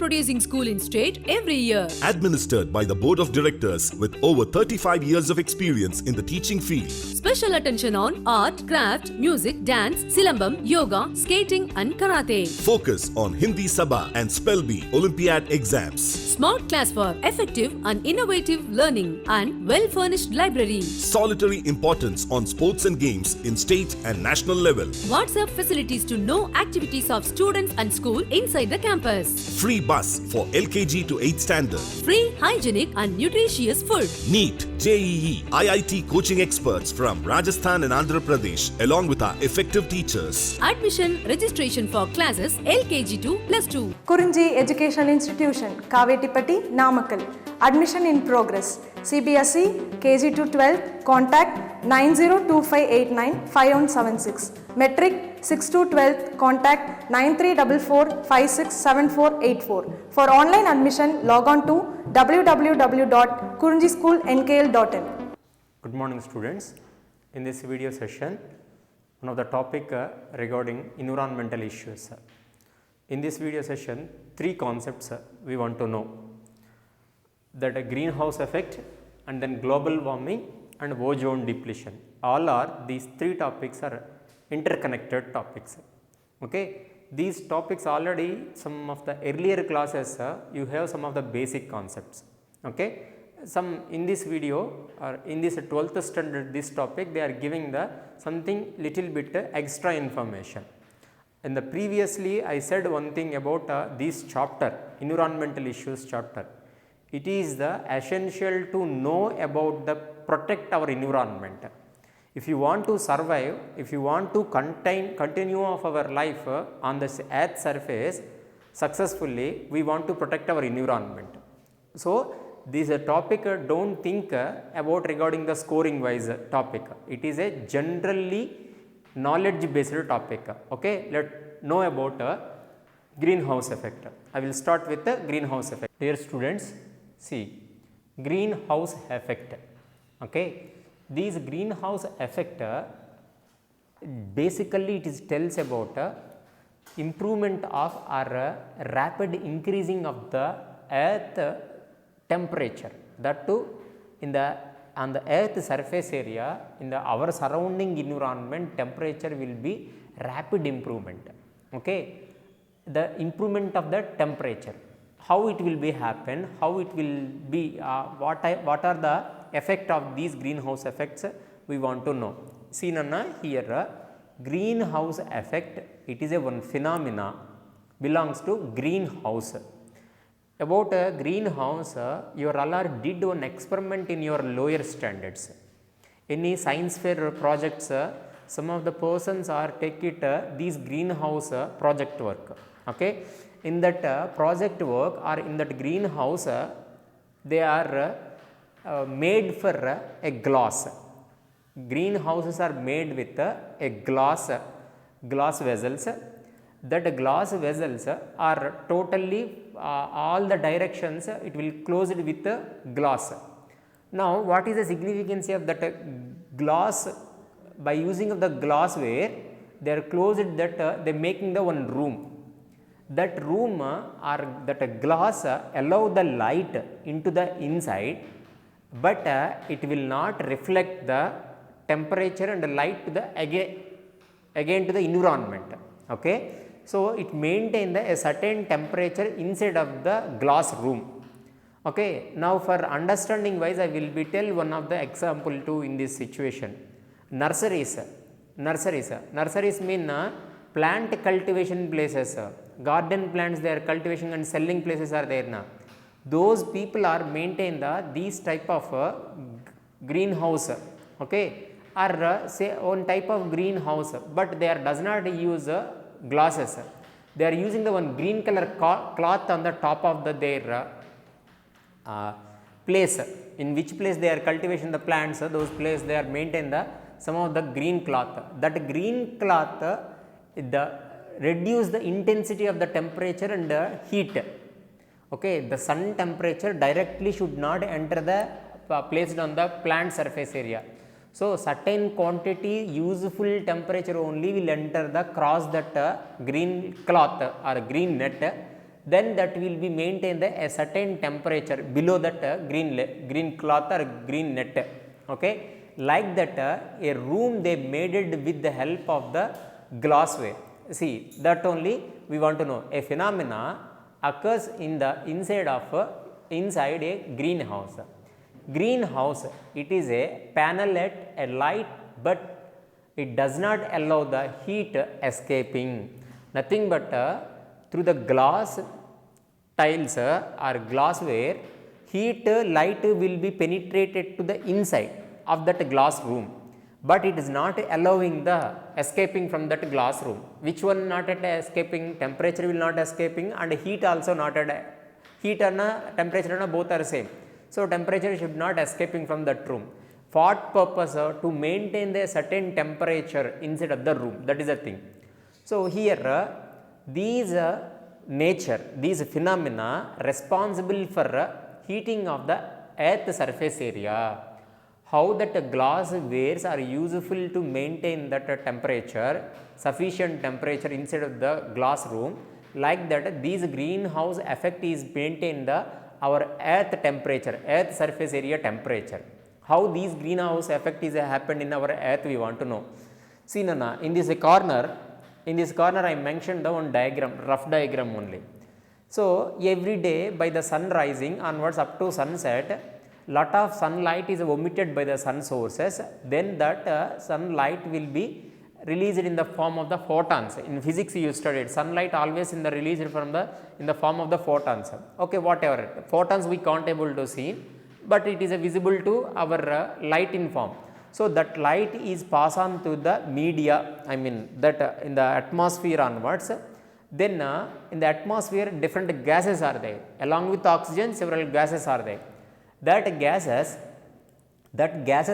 producing school in state every year. Administered by the Board of Directors with over 35 years of experience in the teaching field. Special attention on art, craft, music, dance, silambam, yoga, skating and karate. Focus on Hindi Sabha and Spell Bee Olympiad exams. Smart class for effective and innovative learning and well-furnished library. Solitary importance on sports and games in state and national level. WhatsApp facilities to know activities of students and school inside the campus. Free bus for LKG to 8th standard. Free, hygienic and nutritious food. NEET, JEE, IIT coaching experts from Rajasthan and Andhra Pradesh along with our effective teachers. Admission registration for classes LKG to +2. Kurunji Educational Institution, Kavetipatti, Namakkal. Admission in progress. CBSE, KG to 12, contact 9025895176. Metric 6 to 12, contact 9344567484. For online admission, log on to www.kurunjischoolnkl.in. Good morning students. In this video session, one of the topic regarding environmental issues. In this video session, three concepts we want to know. That a greenhouse effect and then global warming and ozone depletion. All are, these three topics are interconnected topics. Okay. These topics already some of the earlier classes you have some of the basic concepts. Okay. Some in this video or in this 12th standard this topic they are giving the something little bit extra information. In the previously I said one thing about this chapter, environmental issues chapter. It is the essential to know about the protect our environment. If you want to survive, if you want to continue of our life on this earth surface successfully, we want to protect our environment. So this topic don't think about regarding the scoring wise topic. It is a generally knowledge based topic. Okay, let's know about greenhouse effect. I will start with the greenhouse effect. Dear students, see greenhouse effect. Okay, these greenhouse effect basically it is tells about improvement of or rapid increasing of the earth temperature, that too in the on the earth surface area in the our surrounding environment temperature will be rapid improvement. Okay, the improvement of the temperature, how it will be happen, how it will be what are the effect of these greenhouse effects we want to know. See Nana here greenhouse effect, it is a one phenomena belongs to greenhouse. About a greenhouse you all did one experiment in your lower standards. Any science fair projects some of the persons are take it these greenhouse project work. Okay, in that project work or in that greenhouse they are made for a glass. Greenhouses are made with a glass vessels. That glass vessels are totally all the directions it will closed with glass. Now what is the significance of that glass? By using of the glassware they are closed that they making the one room. That room or that glass allow the light into the inside, but it will not reflect the temperature and the light to the again to the environment. Okay, so it maintain a certain temperature inside of the glass room. Okay, now for understanding wise I will be tell one of the example too in this situation. Nurseries mean plant cultivation places, garden plants they are cultivation and selling places are there now. Those people are maintain these type of greenhouse. Okay, or say one type of greenhouse, but they are does not use glasses. They are using the one green color cloth on the top of the their place. In which place they are cultivation the plants, those place they are maintain the some of the green cloth. That green cloth the reduce the intensity of the temperature and heat. Okay, the sun temperature directly should not enter the placed on the plant surface area. So certain quantity useful temperature only will enter the cross that green cloth or green net then that will be maintained a certain temperature below that green cloth or green net. Okay, like that a room they made it with the help of the glassware. See, that only we want to know. A phenomena occurs in the inside a greenhouse. Greenhouse, it is a panel at a light, but it does not allow the heat escaping. Nothing but through the glass tiles or glassware, heat light will be penetrated to the inside of that glass room, but it is not allowing the escaping from that glass room. Which one not at escaping? Temperature will not escaping, and heat also not at heat and temperature and both are same. So temperature should not escaping from that room. For what purpose? To maintain the certain temperature inside of the room. That is the thing. So here these these phenomena responsible for heating of the earth surface area. How that glass wares are useful to maintain that temperature, sufficient temperature inside of the glass room. Like that, these greenhouse effect is maintain our earth temperature, earth surface area temperature. How these greenhouse effect is happened in our earth, we want to know. See, Nana, in this corner I mentioned the one diagram, rough diagram only. So every day by the sun rising onwards up to sunset, lot of sunlight is emitted by the sun sources. Then that sunlight will be released in the form of the photons. In physics you studied sunlight always in the released from the in the form of the photons. Okay, whatever photons we can't able to see, but it is visible to our light in form. So that light is passed on to the media, I mean that in the atmosphere onwards. Then in the atmosphere different gases are there, along with oxygen several gases are there. That gases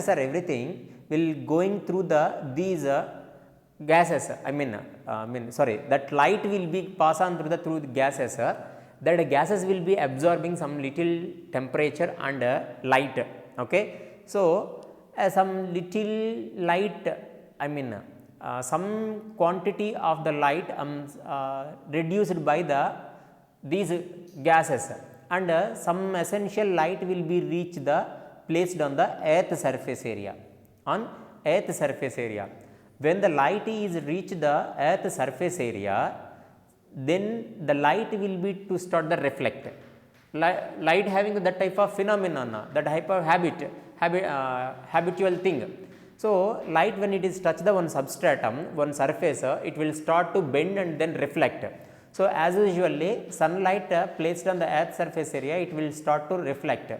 are everything will going through these gases, that light will be passed on through the gases. That gases will be absorbing some little temperature and light. Okay, so some little light, some quantity of the light reduced by these gases, and some essential light will be placed on the earth surface area, When the light is reached the earth surface area, then the light will be to start the reflect. Light having that type of phenomenon, that type of habitual thing. So light when it is touch the one substratum, one surface, it will start to bend and then reflect. So as usually sunlight placed on the earth surface area, it will start to reflect.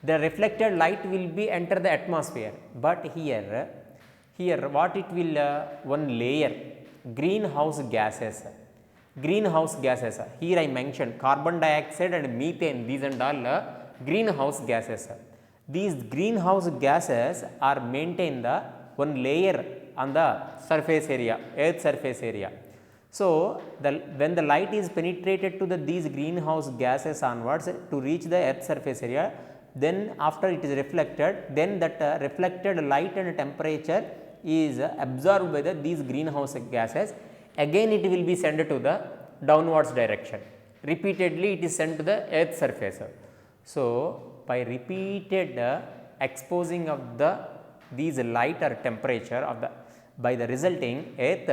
The reflected light will be enter the atmosphere, but here what it will one layer, greenhouse gases. Here I mentioned carbon dioxide and methane, these and all greenhouse gases. These greenhouse gases are maintain the one layer on the surface area, earth surface area. So when the light is penetrated to these greenhouse gases onwards to reach the earth surface area, then after it is reflected, then that reflected light and temperature is absorbed by these greenhouse gases. Again it will be sent to the downwards direction. Repeatedly it is sent to the earth surface. So by repeated exposing of these light or temperature by the resulting earth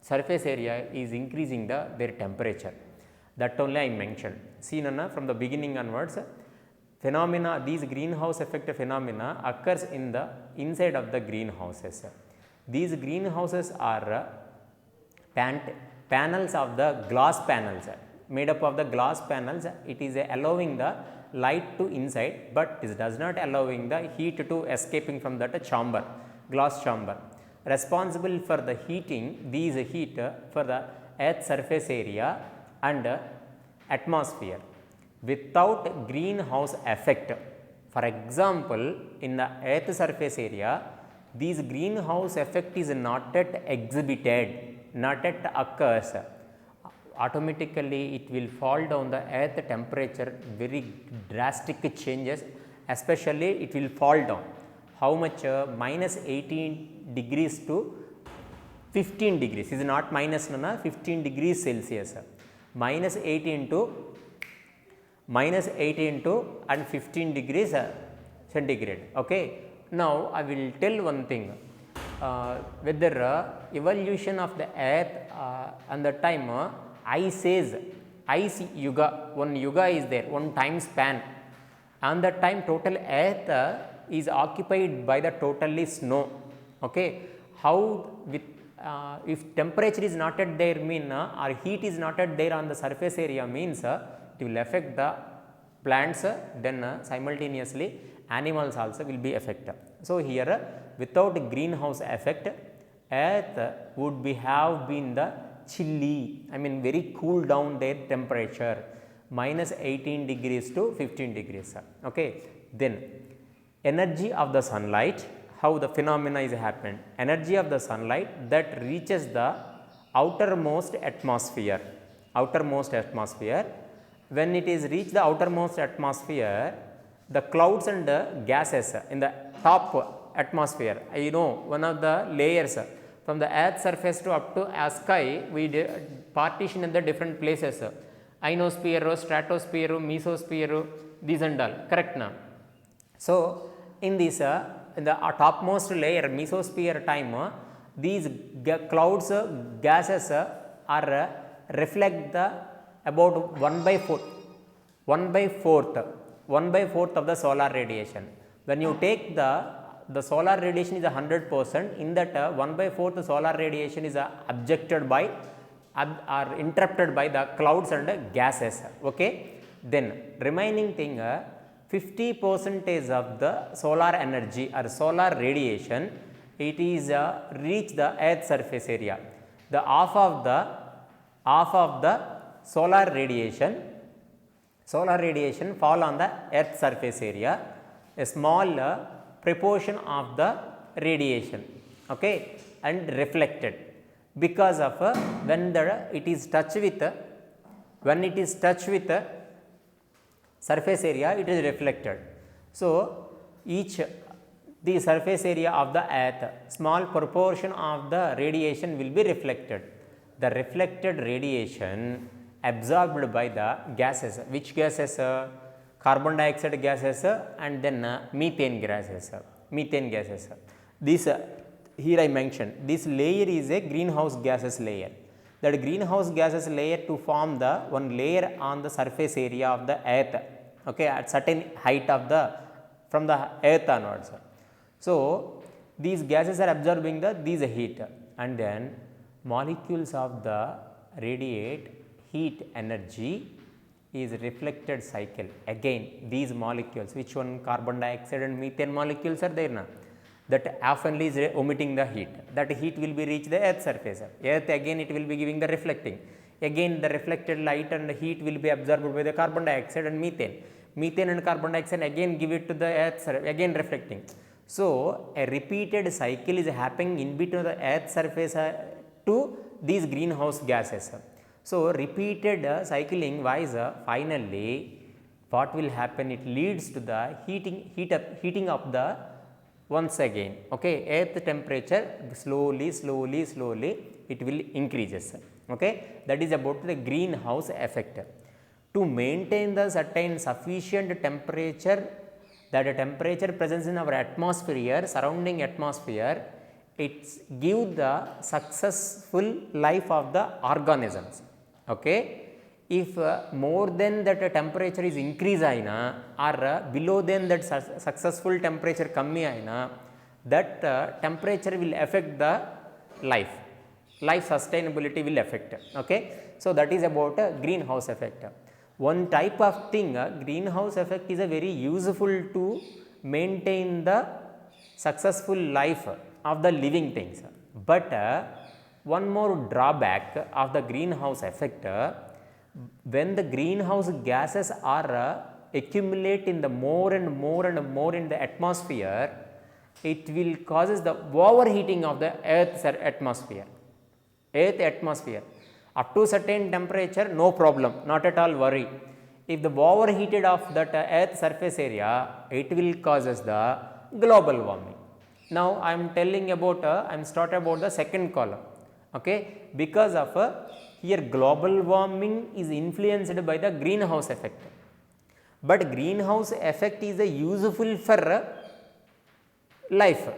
surface area is increasing their temperature. That only I mentioned. See, Nana, from the beginning onwards, phenomena, these greenhouse effect phenomena occurs in the inside of the greenhouses. These greenhouses are panels of the glass panels, made up of the glass panels. It is allowing the light to inside, but it does not allowing the heat to escaping from that chamber, glass chamber. Responsible for the heating, these heat for the earth surface area and atmosphere. Without greenhouse effect, for example, in the earth surface area, these greenhouse effect is not yet exhibited, not yet occurs. Automatically it will fall down the earth temperature, very drastic changes, especially it will fall down. How much? Minus 18 degrees to 15 degrees, is not minus, 15 degrees Celsius. minus 8 into and 15 degrees centigrade. Okay. Now I will tell one thing, whether evolution of the earth and the time ice yuga, one yuga is there, one time span, and that time total earth is occupied by the totally snow. Okay. How with if temperature is not at there mean or heat is not at there on the surface area means it will affect the plants, then simultaneously animals also will be affected. So here without greenhouse effect, earth would be have been the chilly, I mean very cool down their temperature, minus 18 degrees to 15 degrees. Okay. Then energy of the sunlight, how the phenomena is happened. Energy of the sunlight that reaches the outermost atmosphere. When it is reached the outermost atmosphere, the clouds and the gases in the top atmosphere, you know, one of the layers from the earth surface to up to sky, we partition in the different places, ionosphere, stratosphere, mesosphere, these and all, correct now. So in this in the topmost layer, mesosphere time, these clouds, gases are reflect the about 1/4 of the solar radiation. When you take the solar radiation is 100%, in that 1/4 solar radiation is objected by or interrupted by the clouds and gases. Okay. Then remaining thing 50% of the solar energy or solar radiation, it is reach the earth surface area. The half of the solar radiation fall on the earth surface area, a small proportion of the radiation, okay, and reflected because of when it is touched with surface area, it is reflected. So the surface area of the earth, small proportion of the radiation will be reflected. The reflected radiation absorbed by the gases. Which gases? Carbon dioxide gases and then methane gases. This here I mentioned, this layer is a greenhouse gases layer. That greenhouse gases layer to form the one layer on the surface area of the earth, okay, at certain height of the from the earth onwards. So these gases are absorbing these heat, and then molecules of the radiate heat energy is reflected cycle. Again these molecules, which one? Carbon dioxide and methane molecules are there now, that oftenly is emitting the heat. That heat will be reach the earth surface. Earth again it will be giving the reflecting. Again the reflected light and heat will be absorbed by the carbon dioxide and methane. Methane and carbon dioxide again give it to the earth, again reflecting. So a repeated cycle is happening in between the earth surface to these greenhouse gases. So repeated cycling wise, finally what will happen? It leads to the heating up the once again. Okay, earth temperature slowly it will increases. Okay, that is about the greenhouse effect. To maintain the certain sufficient temperature, that a temperature presence in our atmosphere, surrounding atmosphere, it gives the successful life of the organisms. Okay, if more than that temperature is increase aina or below than that successful temperature kammi aina, that temperature will affect the life sustainability will affect. Okay, so that is about greenhouse effect. One type of thing, greenhouse effect is a very useful to maintain the successful life of the living things. But one more drawback of the greenhouse effect, when the greenhouse gases are accumulate in the more and more in the atmosphere, it will causes the overheating of the earth's atmosphere. Up to certain temperature, no problem, not at all worry. If the overheated of that earth surface area, it will causes the global warming. Now I am telling about I am start about the second column. Okay, because of here global warming is influenced by the greenhouse effect, but greenhouse effect is a useful for life,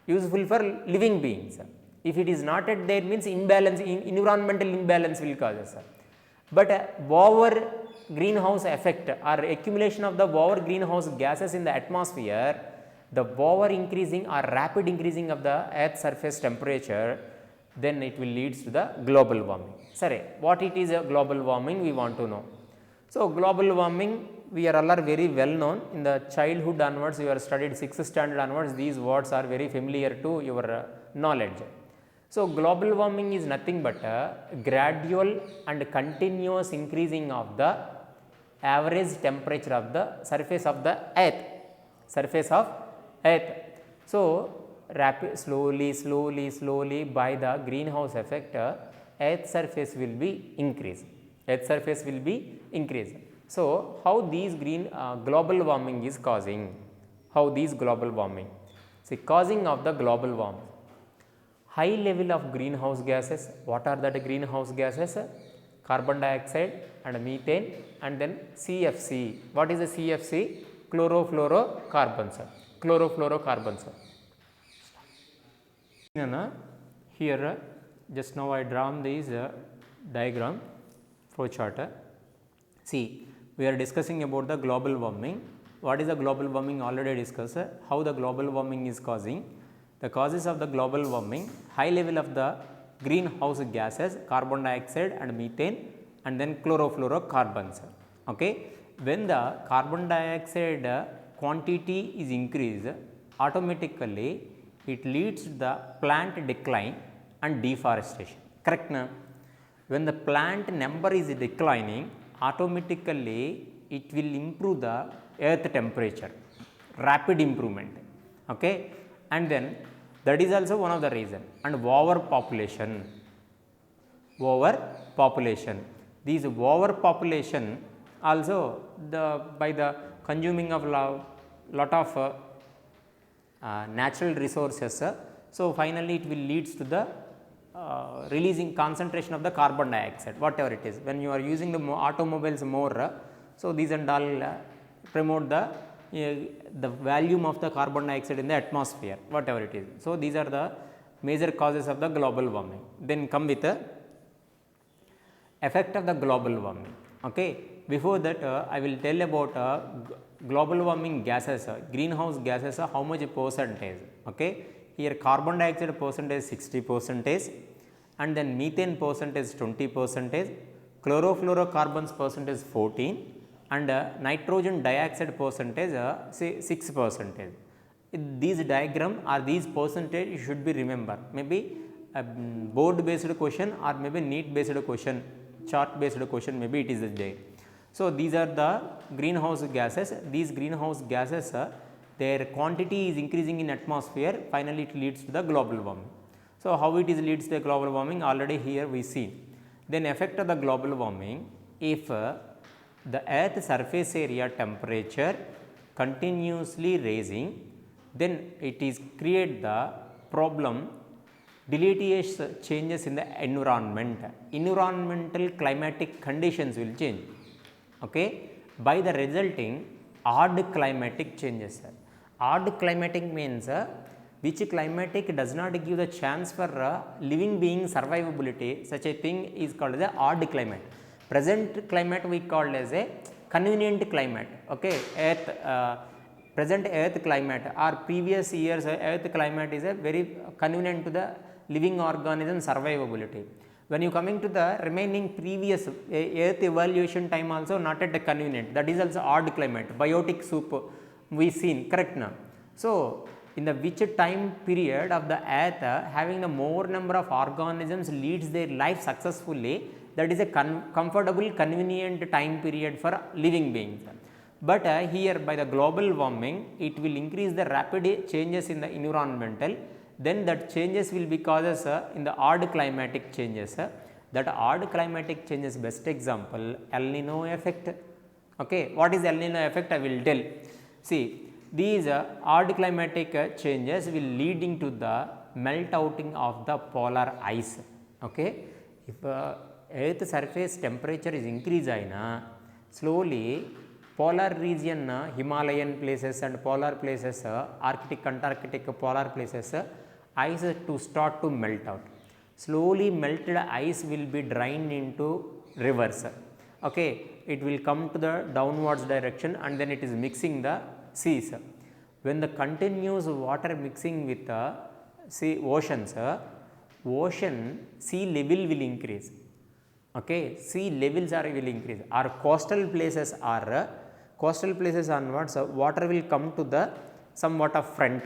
useful for living beings. If it is not at there, means imbalance, environmental imbalance will cause. But over greenhouse effect or accumulation of the over greenhouse gases in the atmosphere, the over increasing or rapid increasing of the earth surface temperature, then it will leads to the global warming. Sorry, what it is a global warming we want to know. So global warming, we are all very well known in the childhood onwards, you are studied 6th standard onwards, these words are very familiar to your knowledge. So global warming is nothing but a gradual and continuous increasing of the average temperature of the surface of the earth, surface of earth. So rapid, slowly by the greenhouse effect, earth surface will be increased, earth surface will be increased. So how these global warming is causing, how these global warming, see causing of the global warming, high level of greenhouse gases. What are that greenhouse gases? Carbon dioxide and methane, and then CFC. What is the CFC? Chlorofluorocarbons. Chlorofluorocarbons. Here just now I drawn this diagram, flow chart. See, we are discussing about the global warming. What is the global warming? Already discussed. How the global warming is causing. The causes of the global warming: high level of the greenhouse gases, carbon dioxide and methane, and then chlorofluorocarbons. Okay. When the carbon dioxide quantity is increased, automatically it leads to the plant decline and deforestation. Correct na? When the plant number is declining, automatically it will improve the earth temperature, rapid improvement. Okay. And then that is also one of the reason. And overpopulation. These overpopulation also by the consuming of lot of natural resources. So finally it will leads to the releasing concentration of the carbon dioxide, whatever it is. When you are using the automobiles more, so these and all promote the volume of the carbon dioxide in the atmosphere, whatever it is. So these are the major causes of the global warming. Then come with the effect of the global warming. Okay. Before that, I will tell about global warming gases, greenhouse gases, how much percentage. Okay. Here carbon dioxide percentage 60%, and then methane percentage 20%, chlorofluorocarbons percentage 14%, and nitrogen dioxide percentage say 6%. These diagram or these percentage should be remember. Maybe a board based question or maybe NEET based question, chart based question, maybe it is there. So these are the greenhouse gases. These greenhouse gases, their quantity is increasing in atmosphere, finally it leads to the global warming. So how it is leads to the global warming, already here we see. Then effect of the global warming, if the earth surface area temperature continuously raising, then it is create the problem deleterious changes in the environment. Environmental climatic conditions will change. Okay. By the resulting odd climatic changes. Odd climatic means which climatic does not give the chance for living being survivability. Such a thing is called as odd climate. Present climate we call as a convenient climate. Okay. Present earth climate or previous years earth climate is a very convenient to the living organism survivability. When you coming to the remaining previous earth evaluation time also not at a convenient, that is also odd climate, biotic soup we seen, correct now. So in the which time period of the earth having the more number of organisms leads their life successfully, that is a comfortable convenient time period for living beings. But here by the global warming, it will increase the rapid changes in the environmental, then that changes will be causes in the odd climatic changes. That odd climatic changes, best example El Nino effect. Okay. What is El Nino effect? I will tell. See, these odd climatic changes will leading to the melt outing of the polar ice. Okay. If earth surface temperature is increase aina slowly polar region Himalayan places and polar places Arctic Antarctic polar places ice to start to melt out. Slowly melted ice will be drained into rivers. Okay, it will come to the downwards direction and then it is mixing the seas. When the continuous water mixing with the sea oceans, ocean sea level will increase. Okay, sea levels are will increase. Our coastal places onwards water will come to the somewhat of front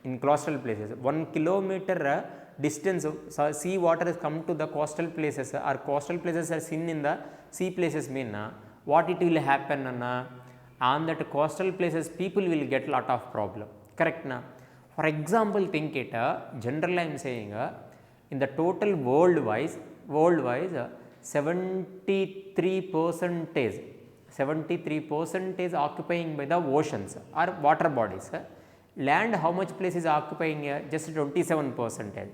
in coastal places. 1 kilometer distance sea water has come to the coastal places. Our coastal places are seen in the sea places mean what it will happen on that coastal places people will get lot of problem, correct na? For example, think it generally I am saying in the total world wise 73% occupying by the oceans or water bodies. Land how much place is occupying just 27%.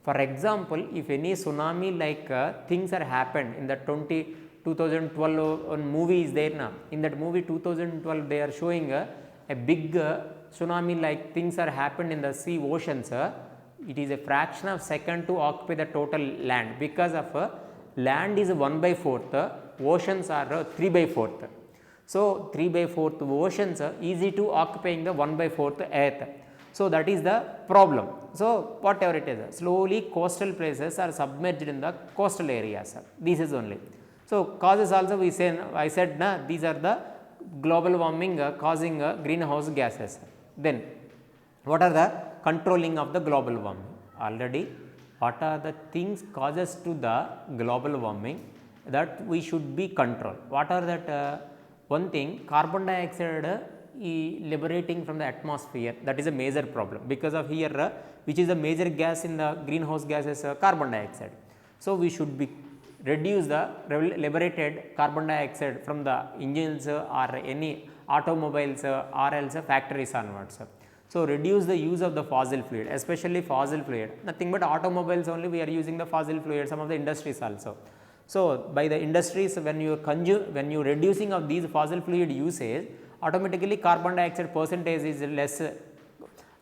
For example, if any tsunami like things are happened in the 2012 one movie is there now. In that movie 2012 they are showing a big tsunami like things are happened in the sea oceans. It is a fraction of second to occupy the total land because of land is 1/4, oceans are 3/4. So 3/4 oceans easy to occupying the 1/4 earth. So that is the problem. So whatever it is, slowly coastal places are submerged in the coastal areas. This is only. So causes also we say, I said these are the global warming causing greenhouse gases. Then what are the controlling of the global warming? Already what are the things causes to the global warming that we should be controlled? What are that? One thing, carbon dioxide liberating from the atmosphere, that is a major problem because of here which is the major gas in the greenhouse gases, carbon dioxide. So we should be reduce the liberated carbon dioxide from the engines or any automobiles or else factories onwards. So reduce the use of the fossil fluid, especially fossil fluid, nothing but automobiles only we are using the fossil fluid, some of the industries also. So by the industries when you reducing of these fossil fluid usage, automatically carbon dioxide percentage is less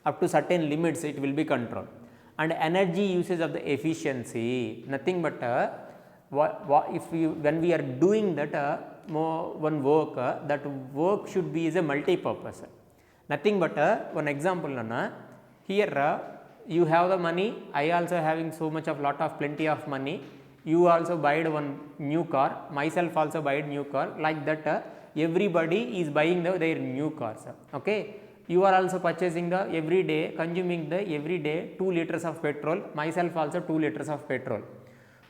up to certain limits it will be controlled. And energy usage of the efficiency, nothing but if when we are doing that one work, that work should be is a multi-purpose. Nothing but one example here you have the money, I also having so much of lot of plenty of money, you also buyed one new car, myself also buyed new car, like that everybody is buying their new cars. Okay, you are also purchasing the every day, consuming the every day 2 liters of petrol, myself also 2 liters of petrol.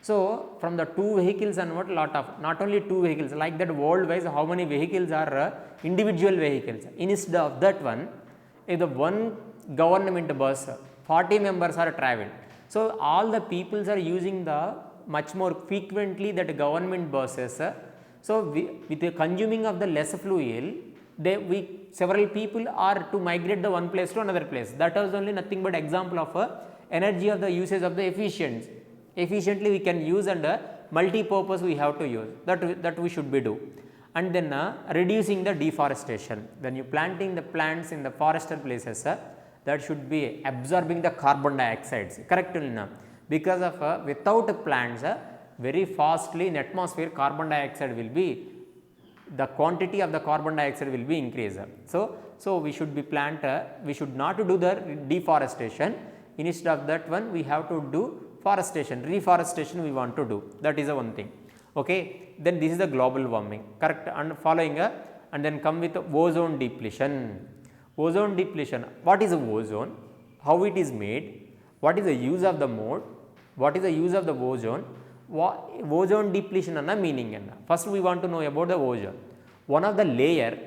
So from the 2 vehicles and what lot of, not only 2 vehicles, like that worldwide how many vehicles are individual vehicles. Instead of that one, if the one government bus 40 members are traveled, so all the peoples are using the much more frequently that government buses. So with the consuming of the less fuel, several people are to migrate the one place to another place. That is only nothing but example of energy of the usage of the efficiently we can use, and multi-purpose we have to use, that we should be do. And then reducing the deforestation, when you planting the plants in the forested places, that should be absorbing the carbon dioxides, correct? Because of without plants very fastly in atmosphere carbon dioxide will be, the quantity of the carbon dioxide will be increased. So we should be we should not do the deforestation. Instead of that one we have to do reforestation we want to do, that is the one thing. Okay, then this is the global warming, correct? And following and then come with ozone depletion. Ozone depletion, what is ozone, how it is made, what is the use of the mode, what is the use of the ozone, ozone depletion anna meaning anna. First we want to know about the ozone. One of the layer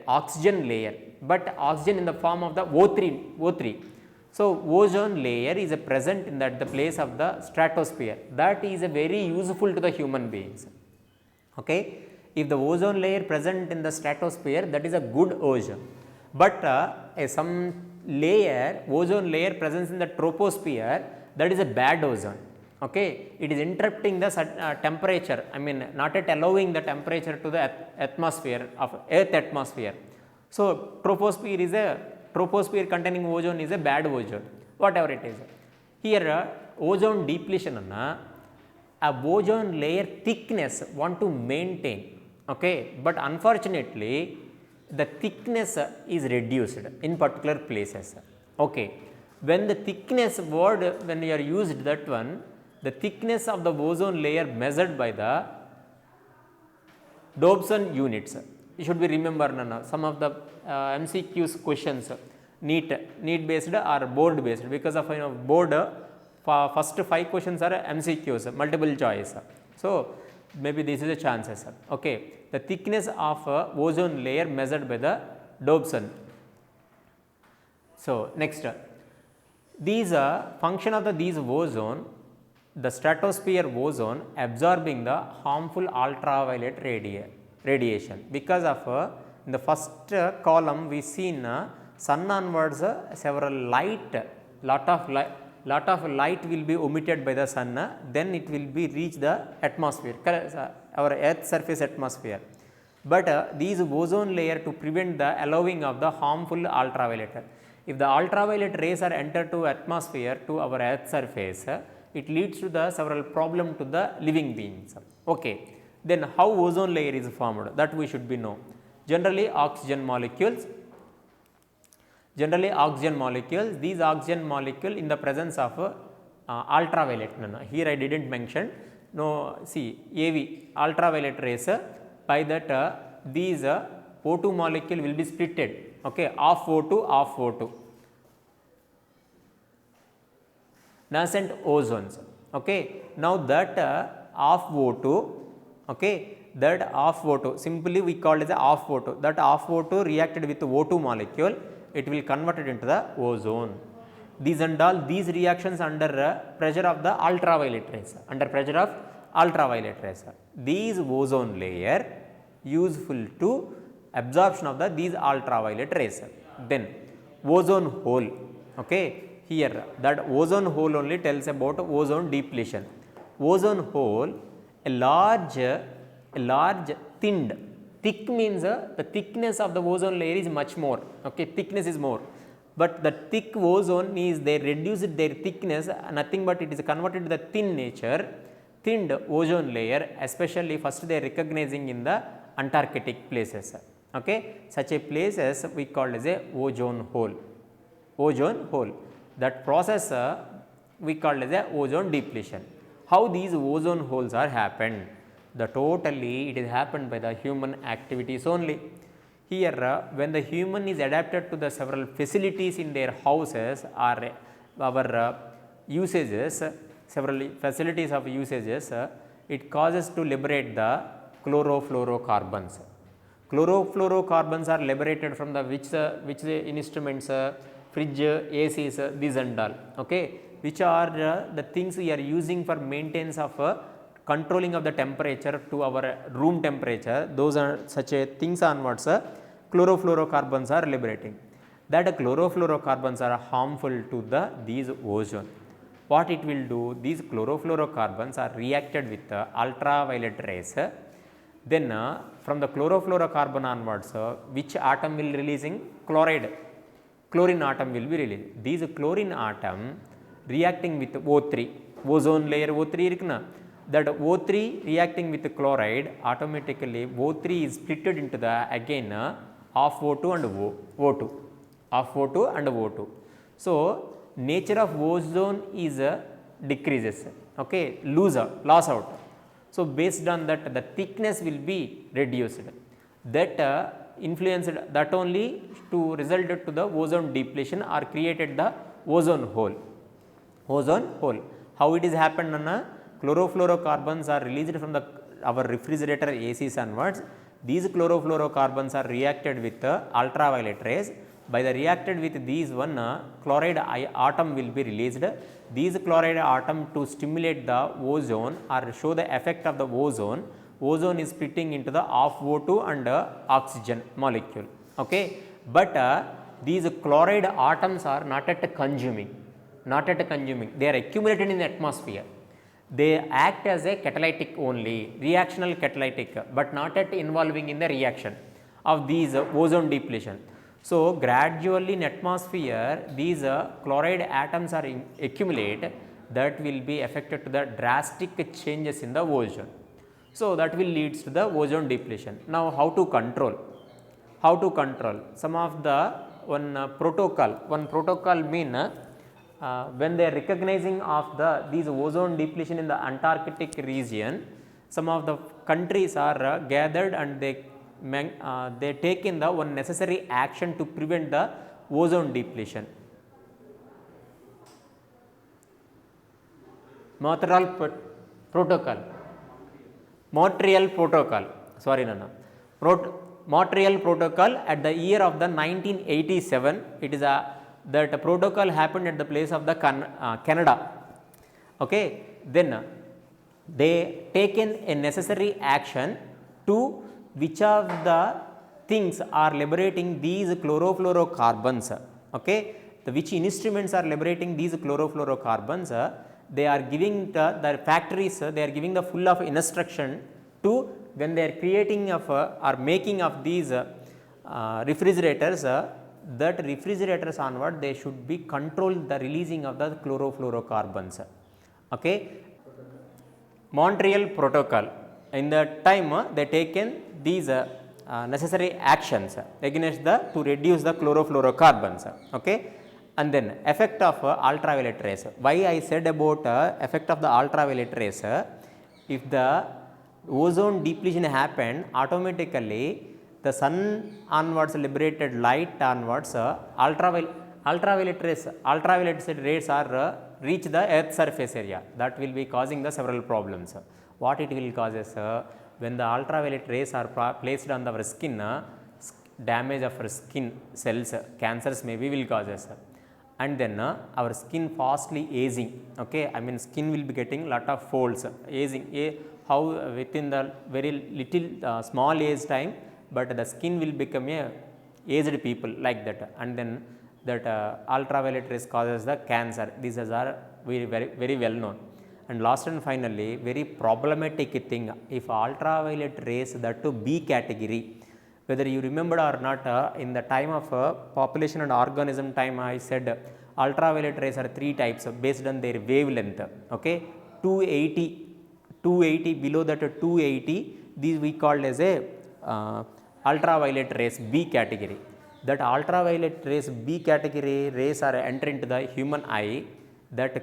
oxygen layer, but oxygen in the form of the O3. So ozone layer is present in the place of the stratosphere, that is very useful to the human beings. Okay, if the ozone layer present in the stratosphere, that is a good ozone, but some ozone layer presence in the troposphere, that is a bad ozone. Okay, it is interrupting the temperature, I mean not at allowing the temperature to the atmosphere of earth atmosphere. So troposphere containing ozone is a bad ozone, whatever it is. Here ozone depletion anna a ozone layer thickness want to maintain, okay, but unfortunately the thickness is reduced in particular places. Okay, when the thickness word, when you are used that one, the thickness of the ozone layer measured by the Dobson units. You should be remember some of the MCQs questions, NEET based or board based, because of board first 5 questions are MCQs, multiple choice. So maybe this is a chances. Okay, the thickness of ozone layer measured by the Dobson. So next, these function of these ozone, the stratosphere ozone absorbing the harmful ultraviolet radiation, because of in the first column we seen sun onwards several lot of light will be emitted by the sun, then it will be reach the atmosphere, our earth surface atmosphere. But these ozone layer to prevent the allowing of the harmful ultraviolet. If the ultraviolet rays are entered to atmosphere to our earth surface, it leads to the several problem to the living beings. Okay, then how ozone layer is formed, that we should be know. Generally oxygen molecules, these oxygen molecule in the presence of ultraviolet. Here I didn't mention, no, see AV ultraviolet rays, by that these O2 molecule will be splitted, okay, off O2, nascent ozones. Okay, now that off O2, okay, that off O2, simply we call it as off O2, that off O2 reacted with O2 molecule, it will convert it into the ozone. These and all these reactions under pressure of the ultraviolet rays, these ozone layer useful to absorption of these ultraviolet rays. Then ozone hole, okay, here that ozone hole only tells about ozone depletion. Ozone hole, a large thinned, thick means the thickness of the ozone layer is much more, okay, thickness is more, but the thick ozone is they reduced their thickness, nothing but it is converted to the thin nature, thinned ozone layer, especially first they are recognizing in the Antarctic places, okay, such a places we call as a ozone hole. That process we call as a ozone depletion. How these ozone holes are happened? The totally it is happened by the human activities only. Here when the human is adapted to the several facilities in their houses or our usages, several facilities of usages, it causes to liberate the chlorofluorocarbons. Chlorofluorocarbons are liberated from the which instruments, fridge, ACs, these and all, okay, which are the things we are using for maintenance of controlling of the temperature to our room temperature. Those are such a things onwards chlorofluorocarbons are liberating. That chlorofluorocarbons are harmful to these ozone. What it will do, these chlorofluorocarbons are reacted with ultraviolet rays. Then from the chlorofluorocarbon onwards, which atom will releasing? Chlorine atom will be released. These chlorine atom reacting with O3, ozone layer O3 irukna, that O3 reacting with chloride, automatically O3 is splitted into the again half O2 and O2, half O2 and O2. So nature of ozone is decreases, okay, loss out. So based on that the thickness will be reduced. That influenced that only to result to the ozone depletion or created the ozone hole. How it is happened? Chlorofluorocarbons are released from our refrigerator ACs onwards. These chlorofluorocarbons are reacted with ultraviolet rays. By the reacted with these one, chloride atom will be released. These chloride atom to stimulate the ozone or show the effect of the ozone. Ozone is splitting into the half O2 and oxygen molecule, okay. But these chloride atoms are not at consuming, they are accumulated in the atmosphere. they act as a catalytic only, reactional catalytic, but not yet involving in the reaction of these ozone depletion. So, gradually in atmosphere these chloride atoms are accumulate, that will be affected to the drastic changes in the ozone. So, that will leads to the ozone depletion. Now, how to control? How to control? Some of the one protocol mean when they are recognizing of these ozone depletion in the Antarctic region, some of the countries are gathered and they take in the one necessary action to prevent the ozone depletion. Montreal Protocol, sorry Nana, Montreal Protocol at the year of the 1987, it is that protocol happened at the place of the Canada. Okay, then they taken a necessary action to which of the things are liberating these chlorofluorocarbons. Okay, which instruments are liberating these chlorofluorocarbons, they are giving the factories, they are giving the full of instruction to when they are creating of or making of these refrigerators, that refrigerators onward they should be control the releasing of the chlorofluorocarbons. Okay. Montreal Protocol, in the time they taken these necessary actions against to reduce the chlorofluorocarbons. Okay. And then effect of ultraviolet rays. Why I said about effect of the ultraviolet rays? If the ozone depletion happened, automatically the sun onwards liberated light onwards, ultraviolet rays are reach the earth surface area, that will be causing the several problems. What it will causes? When the ultraviolet rays are placed on our skin, damage of our skin cells, cancers maybe will causes. And then our skin fastly aging. Okay, I mean skin will be getting lot of folds, aging. How within the very little small age time, but the skin will become a aged people like that. And then that ultraviolet rays causes the cancer. These are very well known. And last and finally, very problematic thing, if ultraviolet rays, that to B category, whether you remember or not, in the time of population and organism time, I said ultraviolet rays are 3 types based on their wavelength. Okay, 280 below that 280, these we called as a ultraviolet rays B category. That ultraviolet rays B category rays are enter into the human eye, that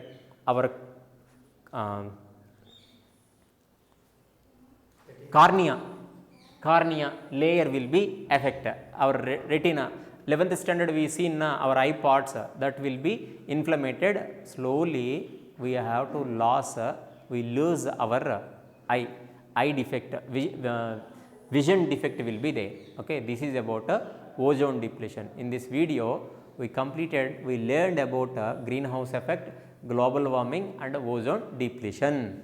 our cornea layer will be affected, our retina. 11th standard we see in our eye parts, that will be inflamed. Slowly we have to lose our eye defect, vision defect will be there. Okay, this is about ozone depletion. In this video we learned about greenhouse effect, global warming and ozone depletion.